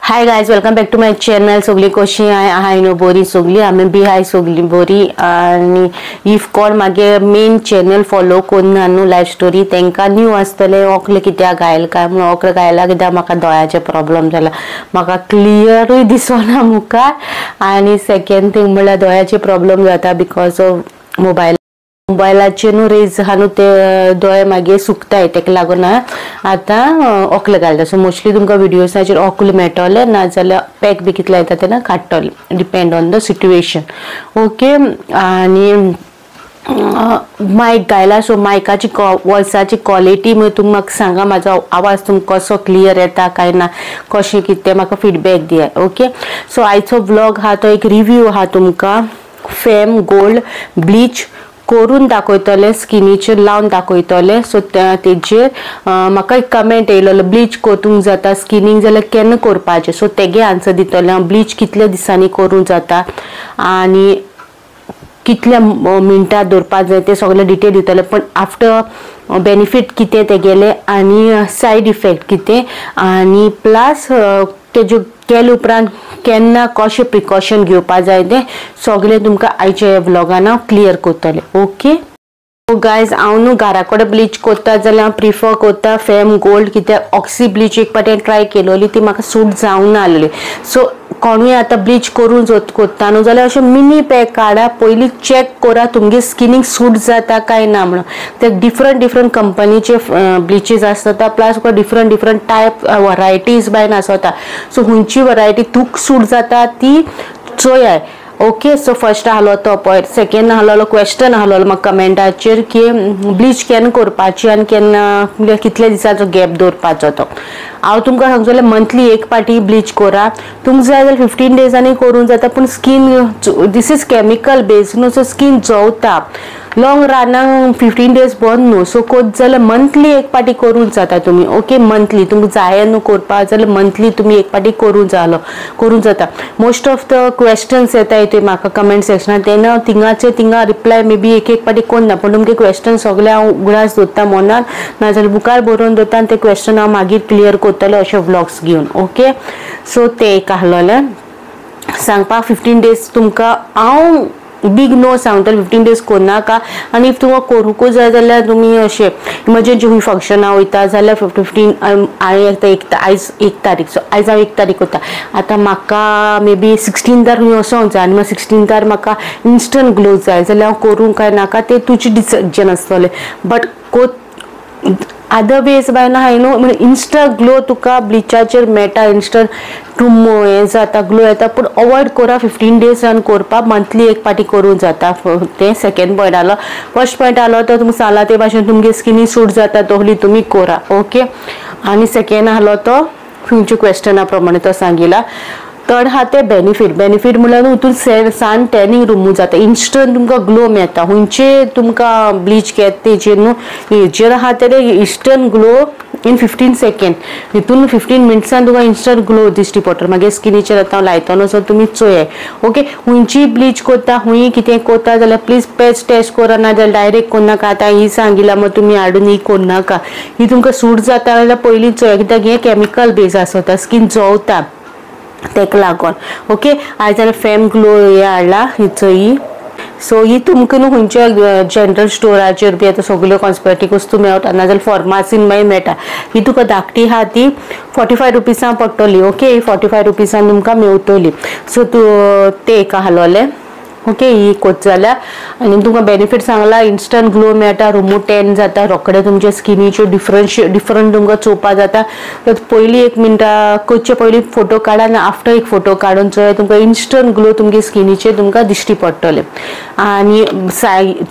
Hi guys, welcome back to my channel. सगळी कशी आहाय न्हू? बरी सगळी. आमी बी हाय सगळी बरी. आनी इफ कोण मागे मेन चॅनल फॉलो करना न्हू लायफ स्टोरी, तांकां न्यू आसतले ओकले कित्याक गायला काय म्हणून. ओकले गायला कित्याक म्हाका दोळ्याचे प्रॉब्लेम जाला, म्हाका क्लियरूय दिसना मुखार. आनी सेकंड थिंग म्हणल्यार दोळ्याचे प्रॉब्लेम जाता बिकॉज ऑफ मोबायलाचे न्हू रेज आहा न्हू ते दोळे मागे सुकताय, तेका लागून आतां ओकले घालता. सो मोस्टली तुमकां विडियोसाचेर ओकले मेळटले, नाजाल्यार पॅक बी कितले येता तेन्ना काडटले, depend on the situation. Okay. आनी मायक घायला, सो मायकाची वॉयसाची क्वॉलिटी तुमी म्हाका सांगा, म्हाजो आवाज तुमकां कसो क्लियर येता काय ना, कशें कितें म्हाका फीडबॅक दियात. ओके. सो आयचो व्लॉग हा तो एक रिव्यू आहा तुमकां फेम गोल्ड ब्लीच करून दाखयतले, स्किनीचेर लावन दाखयतले. सो तेजेर म्हाका एक कमेंट येयलो, ब्लीच कोरूंक जाता स्किनीक जाल्यार केन्ना करपाचें. सो तेगे आन्सर दितले. ब्लीच कितल्या दिसांनी करूंक जाता आनी कितल्या मिनटां दवरपाक जाय ते सगळे डिटेल दितले. पण आफ्टर बेनिफीट कितें तेगेले आनी सायड इफेक्ट कितें आनी प्लस तेजे केले उपरांत केन्ना कशें प्रिकॉशन घेवपाक जाय तें सगळें तुमकां आयच्या व्लॉगान हांव क्लियर करतलें. ओके. सो गायज, हांव न्हू घरा कडेन ब्लीच करता जाल्यार हांव प्रिफर करता फेम गोल्ड, कित्याक ऑक्सी ब्लीच एक पाटी ट्राय केलोली, ती म्हाका सूट जावंक ना आसली. सो कोणूय आतां ब्लीच करून करता न्हू जाल्यार अशें मिनी पॅक काडा, पयलीं चॅक करा तुमगे स्किनीक सूट जाता काय ना म्हणून. ते डिफरंट कंपनीचे ब्लिचीस आसता, plus different type varieties Bayern आसता. सो खंयची वरायटी तुका सूट जाता ती चोयाय. ओके. सो फर्स्ट आहलो तो पॉयंट. सेकंड आहलो क्वेश्चन आहलो म्हाका कमेंटाचेर की ब्लीच केन्ना करपाची आनी केन्ना कितल्या दिसाचो गॅप दवरपाचो तो. हांव तुमकां सांगचो जाल्यार मंथली एक पाटी ब्लीच करा. तुमकां जाय जाल्यार 15 डेजांनी करूंक जाता, पूण skin this is chemical based न्हू, सो स्कीन जळटा. लॉंग रनाक 15 डेज बंद न्हू, सो कोत जाल्यार मंथली एक पाटी करूंक जाता तुमी. ओके. मंथली तुमकां जाय न्हू करपाक जाल्यार मंथली तुमी एक पाटी करूंक जाता. मोस्ट ऑफ द क्वेश्चन्स येताय ते म्हाका कमेंट सेक्शनान, तेन्ना थिंगा रिप्लाय मे बी एक पाटी करना, पण तुमगे क्वेश्चन सगळे हांव उगडास दवरता मनान, नाजाल्यार बुकार बरोवन दवरता आनी ते क्वेश्चन हांव मागीर क्लियर करतले अशे व्लॉग्स घेवन. ओके. सो ते एक आहलोलें सांगपाक. 15 डेज तुमकां हांव बिग नो सांगतले, 15 डेज करनाका. आनी इफ तुमकां करूंकूच जाय जाल्यार तुमी अशें इमर्जन्सी खूंय फंक्शनां वयता जाल्यार 15 आयज 1 तारीख, सो आयज हांव 1 तारीख करता. आतां म्हाका मे बी 16 खंय वचोंक जाय आनी म्हाका 16 म्हाका इन्स्टंट ग्लो जाय जाल्यार हांव करूंक काय नाका तें तुजें डिसिजन आसतलें. बट अदर वेज बायन हाय न्हू, म्हणजे इन्स्टंट ग्लो तुका ब्लिचाचेर मेळटा, इन्स्टंट हें जाता, ग्लो येता. पूण अवॉयड करा 15 डेज रन करपाक, मंथली एक पाटी करूंक जाता. तें सेकंड पॉयंट आलो. फर्स्ट पॉयंट आलो तो तुमकां सांगला ते भाशेन तुमगे स्किनी सूट जाता तसली तुमी करा. ओके. आनी सेकंड आलो तो तुमच्या क्वेश्चना प्रमाणे तो सांगिला. थर्ड हा ते बेनिफीट म्हणल्यार हितून सन टॅनिंग रिमूव जाता, इन्स्टंट तुमकां ग्लो मेळटा. खंयचे तुमकां ब्लीच घेता तेजेर न्हू, हेजेर आहा ते इन्स्टंट ग्लो इन 15 सेकंड. हितून 15 मिनट्सान तुका इन्स्टंट ग्लो दिश्टी पडटलो. मागीर स्किनीचेर आतां लायता न्हू, सो तुमी चोयाय. ओके. खंयची ब्लीच करता, खंय कितें करता जाल्यार प्लीज पेच टेस्ट करा, नाजाल्यार डायरेक्ट करनाका. आतां ही सांगिला मग तुमी हाडून ही करनाका. ही तुमकां सूट जाता जाल्यार पयलीं चोया, कित्याक हें केमिकल बेज आसता, स्कीन जळटा तेका लागून. ओके. आयज जाल्यार फेम ग्लो हे हाडला ही. सो ही तुमकां न्हू खंयच्या जनरल स्टोराचेर बी आतां सगल्यो कॉस्मेटीक वस्तू मेळटा, नाजाल्यार फॉर्मासीन मागीर मेळटा. ही तुका धाकटी आहा ती 45 रुपीसां पडटली. ओके. 45 रुपीसां तुमकां मेळटली. सो ते एक आहलोलें. ओके. ही कोच जाल्यार आनी तुमकां बेनिफीट सांगला, इन्स्टंट ग्लो मेळटा, रिमूव टॅन जाता, रोखडे तुमच्या स्किनीचे डिफरंट तुमकां चोवपा जाता. तर पयलीं 1 मिनटां करचे पयलीं फोटो काडा आनी आफ्टर एक फोटो काडून चोया, तुमकां इन्स्टंट ग्लो तुमगे स्किनीचेर तुमकां दिश्टी पडटले. आनी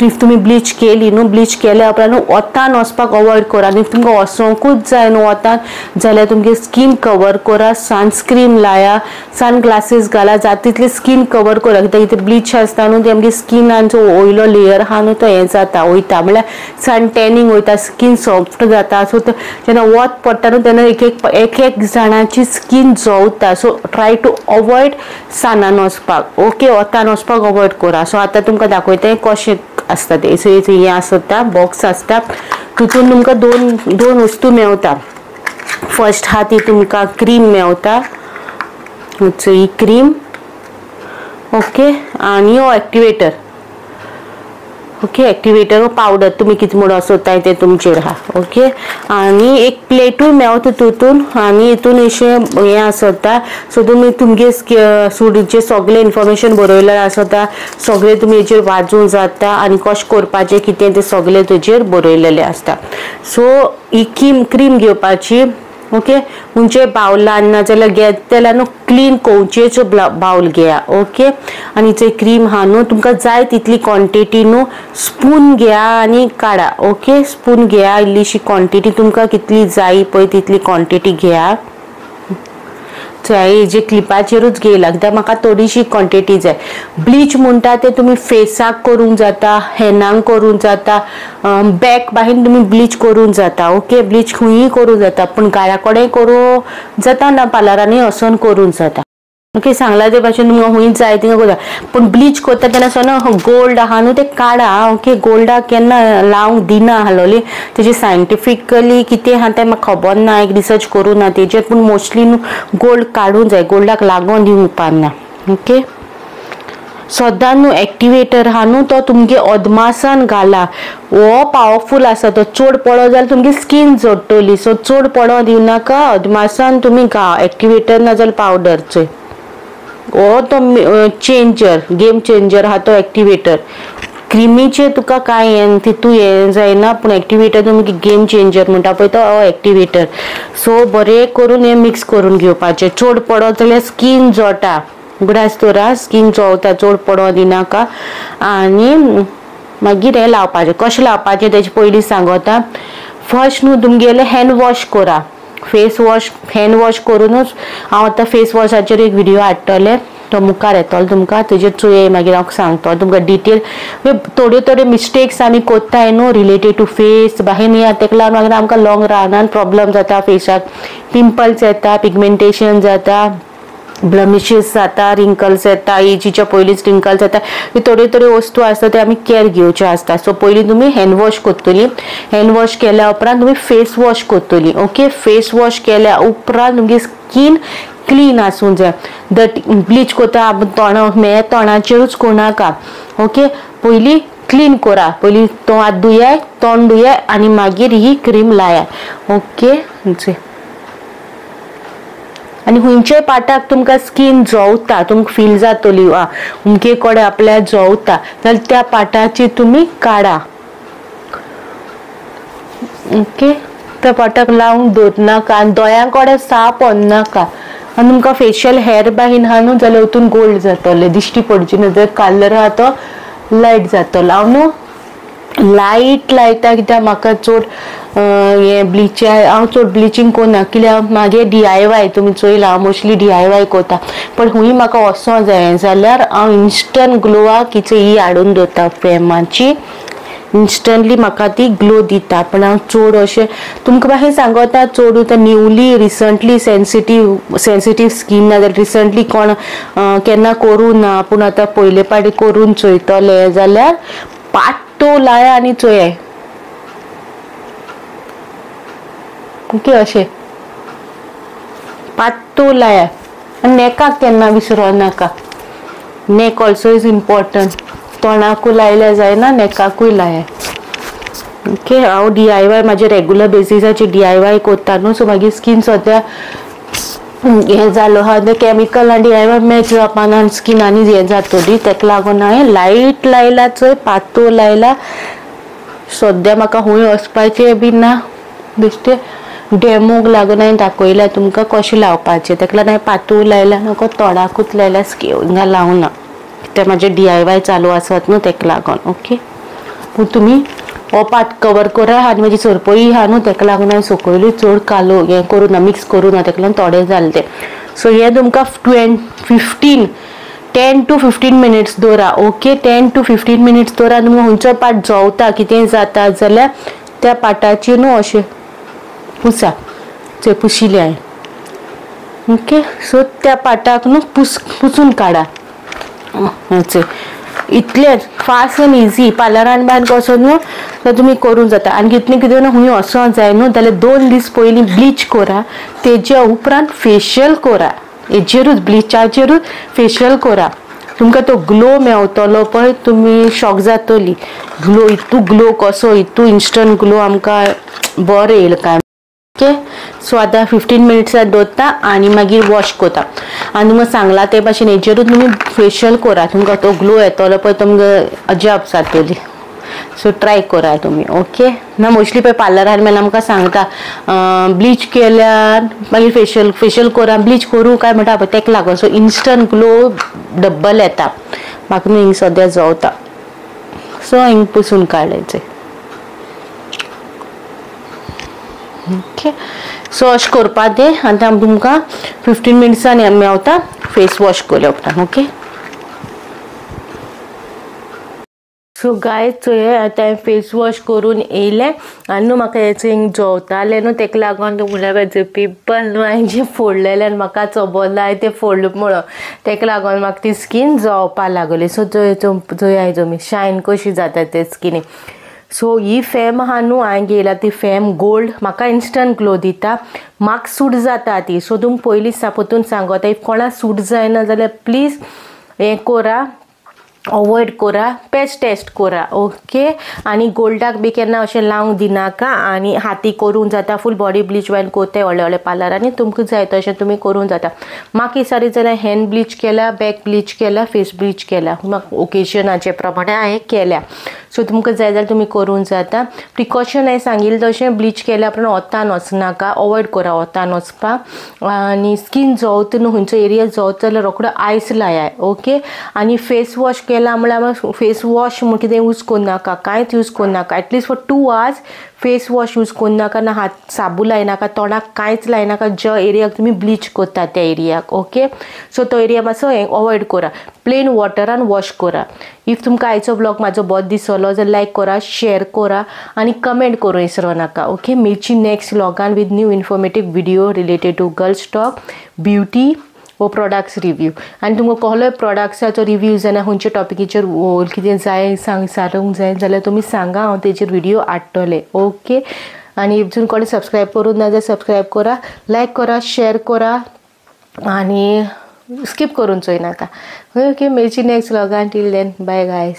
इफ तुमी ब्लीच केली न्हू, ब्लीच केल्या उपरांत वतान वचपाक अवॉयड करा. आनी तुमकां वचोंकूच जाय न्हू वतान जाल्यार तुमगे स्कीन कवर करा, सनस्क्रीन लाया, सन ग्लासीस घाला, जाता तितली स्कीन कवर करा. कित्याक ब्लीच आसता न्हू ते आमगे स्किनाचो वयलो लेयर आहा न्हू तो हें जाता, वयता, म्हळ्यार सन टॅनिंग वयता, स्कीन सॉफ्ट जाता. सो जेन्ना वत पडटा न्हू तेन्ना एक जाणांची स्कीन जळटा. सो ट्राय टू अवॉयड सनान वचपाक. ओके. वतान वचपाक अवॉयड करा. सो आतां तुमकां दाखयता कशें आसता तें. सो हें आसता बॉक्स आसता, तितून तुमकां दोन वस्तू मेळटा. फर्स्ट हा ती तुमकां क्रीम मेळटा, ही क्रीम ओके, आणि हो एक्टिवेटर ओके, एक्टिवेटर पावडर तुम्ही किती म्हणून सोदताय ते तुमचेर हा ओके, आणि एक प्लेटूय मेळता तितून, आणि हितून अशें हें आसता, सो तुमी तुमगे सुडीचे सगळे इन्फॉर्मेशन बरयलें आसता, सगळे तुमी हेचेर वाचूंक जाता आनी कशें करपाचें कितें तें सगळे तेचेर बरयलेलें आसता. सो ही क्रीम घेवपाची ओके, म्हणजे बावलान ना जाल्यार घेतल्यार न्हू क्लीन कोवचेचो बावल घेया ओके, आनी जे क्रीम हा न्हू तुमकां जाय तितली क्वॉन्टिटी न्हू स्पून घेया आनी काडा ओके, स्पून घेया, इल्लीशी क्वॉन्टिटी तुमकां कितली जाय पळय तितली क्वॉन्टिटी घेया. हेजे क्लिपाचेरूच घेयला कित्याक म्हाका थोडीशी क्वॉन्टिटी जाय. ब्लीच म्हणटा ते तुम्ही फेसाक करूंक जाता, हेनांक करूंक जाता, बॅक बाहीन तुम्ही ब्लीच करूंक जाता ओके, ब्लीच खंयी करूंक जाता, पण गाळ्या कडेन करूं जाता ना पार्लरांनी वचोन करूंक जाता ओके. सांगला ते भाशेन तुमकां खंय जाय थिंगा करता, पण ब्लीच करता तेन्ना सोन गोल्ड आहा न्हू ते काडा ओके, गोल्डाक केन्ना लावंक दिना हालोली, तेजे सायंटिफिकली कितें आहा तें म्हाका खबर ना, एक रिसर्च करूं ना तेजेर, पूण मोस्टली न्हू गोल्ड काडूंक जाय, गोल्डाक लागोन दिवंक उपकारना ओके. सद्दां न्हू एक्टिवेटर आहा न्हू तो तुमगे अदमासान घाला, हो पावरफुल आसा, तो चड पडो जाल्यार तुमगे स्कीन जडटली, सो चड पडो दिवनाका, अदमासान तुमी घाल एक्टिवेटर ना जाल्यार पावडरचे हो तो चेंजर, गेम चेंजर हा तो एक्टिवेटर. क्रीमीचे तुका काय तितू हे जायना, पण एक्टिवेटर तुमगे गेम चेंजर म्हणटा पळय तो एक्टिवेटर. सो बरें करून हे मिक्स करून घेवपाचे, चड पडत जाल्यार स्कीन जळटा, उगडास तोरा स्कीन जळटा, चड पडो दिनाका. आनी मागीर हे लावपाचे, कशें लावपाचे तेचे पयलीं सांगता. फर्स्ट न्हू तुमगेले हँड वॉश करा, फेस वॉश हँड वॉश करूनच हांव आतां फेस वॉशाचेर एक व्हिडिओ हाडटलें, तो मुखार येतलो तुमकां, तेजेर चोय मागीर हांव सांगता तुमकां डिटेल. थोड्यो मिस्टेक्स आमी कोत्ताय न्हू रिलेटेड टू फेस बाहेर या, तेका लागून मागीर आमकां लॉंग रानान प्रॉब्लम जाता, फेसाक पिंपल्स येता, पिगमेंटेशन जाता, ब्लमिशेस जाता, रिंकल्स येता, एजीच्या पयलींच रिंकल्स येता, थोड्यो वस्तू आसता ते आमी केअर घेवच्यो आसता. सो पयलीं तुमी हँड वॉश करतली, हँड वॉश केल्या उपरांत तुमी फेस वॉश करतली ओके. फेस वॉश केल्या उपरांत तुमगे स्कीन क्लीन आसूंक जाय, ब्लीच कोता तोंडा तोंडाचेरूच कोणाका ओके. पयलीं क्लीन करा, पयलीं तो हात धुयाय, तोंड धुयाय, आनी मागीर ही क्रीम लाया ओके. आनी खंयच्याय पार्टाक तुमकां स्कीन जळटा, तुमकां फील जातली अमके कडेन आपल्या जळटा, जाल्यार त्या पार्टाची तुमी काडा ओके. त्या पार्टाक लावंक दवरनाका, आनी दोळ्यां कडेन साप व्हरनाका. आनी तुमकां फेशियल हेअर बाहीन आहा न्हू जाल्यार हितून गोल्ड जातले, दिश्टी पडची ना, जर कलर आहा तो लायट जातलो. हांव न्हू लायट लायता कित्याक म्हाका चड हे ब्लीच हांव चड ब्लिचींग करना, कित्याक मागे DIY तुमी चोयला हांव मोस्टली DIY करता, पण हुंय म्हाका वचों जाय जाल्यार हांव इन्स्टंट ग्लोवाक ही हाडून दवरता फेमाची, इन्स्टंटली म्हाका ती ग्लो दिता. पण हांव चड अशें तुमकां बाहेर सांगता, चड आतां न्यूली रिसंटली सेन्सिटीव स्कीन ना जाल्यार रिसंटली कोण केन्ना करूं ना, पूण आतां पयले पाटी करून चोयतले जाल्यार पाट्टो लाया आनी चोयाय ओके. अशें पाट्टो लाया, आनी नेकाक केन्ना विसरो नाका, नेक ऑल्सो इज इम्पॉर्टंट, तोंडाकूय लायल्या जायना, नेकाकूय लाया ओके. हांव DIY म्हाजे रेग्युलर बेसिसाचेर DIY करता न्हू, सो मागीर स्कीन सद्या हें जालो आहा तें कॅमिकल आनी DIY मॅच जावपाना, आनी स्कीन आनी हें जातली, तेका लागून हांवें लायट लायला चोय, पातळ लायला. सद्या म्हाका हूंय वचपाचें बी ना, बेश्टें डेमोक लागून हांवें दाखयल्या तुमकां कशें लावपाचें, तेका लागून हांवें पातळ लायला, नको तोंडाकूच लायला, हिंगा लावना, कित्याक म्हाजें DIY चालू आसत न्हू तेका लागून ओके. पूण तुमी हो पार्ट कवर करा, आनी म्हाजी सरपळी आहा न्हू तेका लागून हांवें सकयली चड कालो हें करूं ना, मिक्स करूं ना, तेका लागून थोडें जालें तें. सो हें तुमकां 10 to 15 मिनिट्स दवरा ओके. 10 to 15 मिनिट्स दवरा. तुमकां खंयचो पार्ट जळटा कितें जाता जाल्यार त्या पार्टाचेर न्हू अशें पुसा, थंय पुशिल्लें हांवें ओके. सो त्या पार्टाक न्हू पुसून काडा, इतलेंच फास्ट एंड इजी पार्लरान भायर वचोन न्हू तर तुमी करूंक जाता. आनी कितलें कितें न्हू खूंय वचोंक जाय न्हू जाल्यार 2 दीस पयलीं ब्लीच करा, तेज्या उपरांत फेशियल करा. हेजेरूच ब्लिचाचेरूच फेशियल करा. तुमकां तो ग्लो मेळटलो पळय, तुमी शॉक जातली. ग्लो इतू ग्लो कसो, इतू इन्स्टंट ग्लो आमकां बरें येयला काय. ओके, सो आतां 15 मिनिट्सां दवरता आनी मागीर वॉश करता. आनी तुमकां सांगला ते भाशेन हेजेरूच तुमी फेशियल करा, तुमकां तो ग्लो येतलो पळय तुमकां अजाप जातली. सो ट्राय करा तुम्ही. ओके ना, मोस्टली पळय पार्लरार मेला आमकां सांगता ब्लीच केल्यार मागीर फेशियल करा, ब्लीच करूं काय म्हणटा पळय तेका लागून. सो इन्स्टंट ग्लो डब्बल येता. म्हाका न्हू हिंग सद्या जवता, सो हिंग पुसून काडलें. ओके, सो अशें करपा तें. आतां तुमकां 15 मिनिट्सान मेवता फेस वॉश केल्या उपरांत. ओके, सो गायज चोय आतां फेस वॉश करून येयलें आनी न्हू म्हाका हेचो हिंग जवतालें न्हू तेका लागून म्हळ्यार पिंपल न्हू हांवें जे फोडलेले आनी म्हाका चबोल्ला हांवें ते फोडले म्हणून तेका लागून म्हाका ती स्कीन जवपा लागली. सो चोय आयजो मी शायन कशी जाता ते स्किनीक. सो ही फॅम आहा न्हू हांवें घेयला ती फॅम गोल्ड, म्हाका इन्स्टंट ग्लो दिता, म्हाका सूट जाता ती. सो तुमकां पयलींच परतून सांगता इफ कोणाक सूट जायना जाल्यार प्लीज हें करा, अवॉइड करा, पॅच टेस्ट करा. ओके, आनी गोल्डाक बी केन्ना अशें लावंक दिनाका आनी हाती करूंक जाता. फूल बॉडी ब्लीच वायन कोताय व्हडले व्हडले पार्लरांनी, तुमकां जाय तशें तुमी करूंक जाता. म्हाका दिसता जाल्यार हँड ब्लीच केल्या, बॅक ब्लीच केल्या, फेस ब्लीच केल्या, म्हाका ओकेजनाचे प्रमाणे हांवें केल्या. सो तुमकां जाय जाल्यार तुमी करूंक जाता. प्रिकॉशन हांवें सांगिल्लें तशें ब्लीच केल्या उपरांत वतान वचनाका, अवॉइड करा वतान वचपाक. आनी स्कीन जवता न्हू खंयचो एरिया जवता जाल्यार रोखडो आयस लायात. ओके, आनी फेस वॉश केला म्हळ्यार फेस वॉश म्हण कितें यूज करनाका, कांयच यूज करनाका. At least for 2 hours face wash use करनाका, ना हात साबू लायनाका, तोंडाक कांयच लायनाका ज्या एरियाक तुमी ब्लीच करता त्या एरियाक. ओके, सो तो एरिया मातसो अवॉइड करा, प्लेन वॉटरान वॉश करा. इफ तुमकां आयचो ब्लॉग म्हाजो बरो दिसलो जाल्यार लायक करा, शेअर करा आनी कमेंट करूं विसरो नाका. ओके, मेळची नेक्स्ट व्लॉगान with new informative video related to girls talk, beauty वो प्रोडक्ट्स रिव्यू. आनी तुमकां कसलोय प्रोडक्ट्साचो रिव्यू जाल्यार खंयच्या टॉपिकाचेर कितें जाय सांगूंक जाय जाल्यार तुमी सांगा, हांव तेजेर व्हिडिओ हाडटलें. ओके, आनी जर कोणी सबस्क्रायब करूंक ना जाल्यार सबस्क्रायब करा, लायक करा, शेअर करा आनी स्कीप करून चोय नाका. ओके, मेळची नेक्स्ट व्लॉगान. Till then bye guys.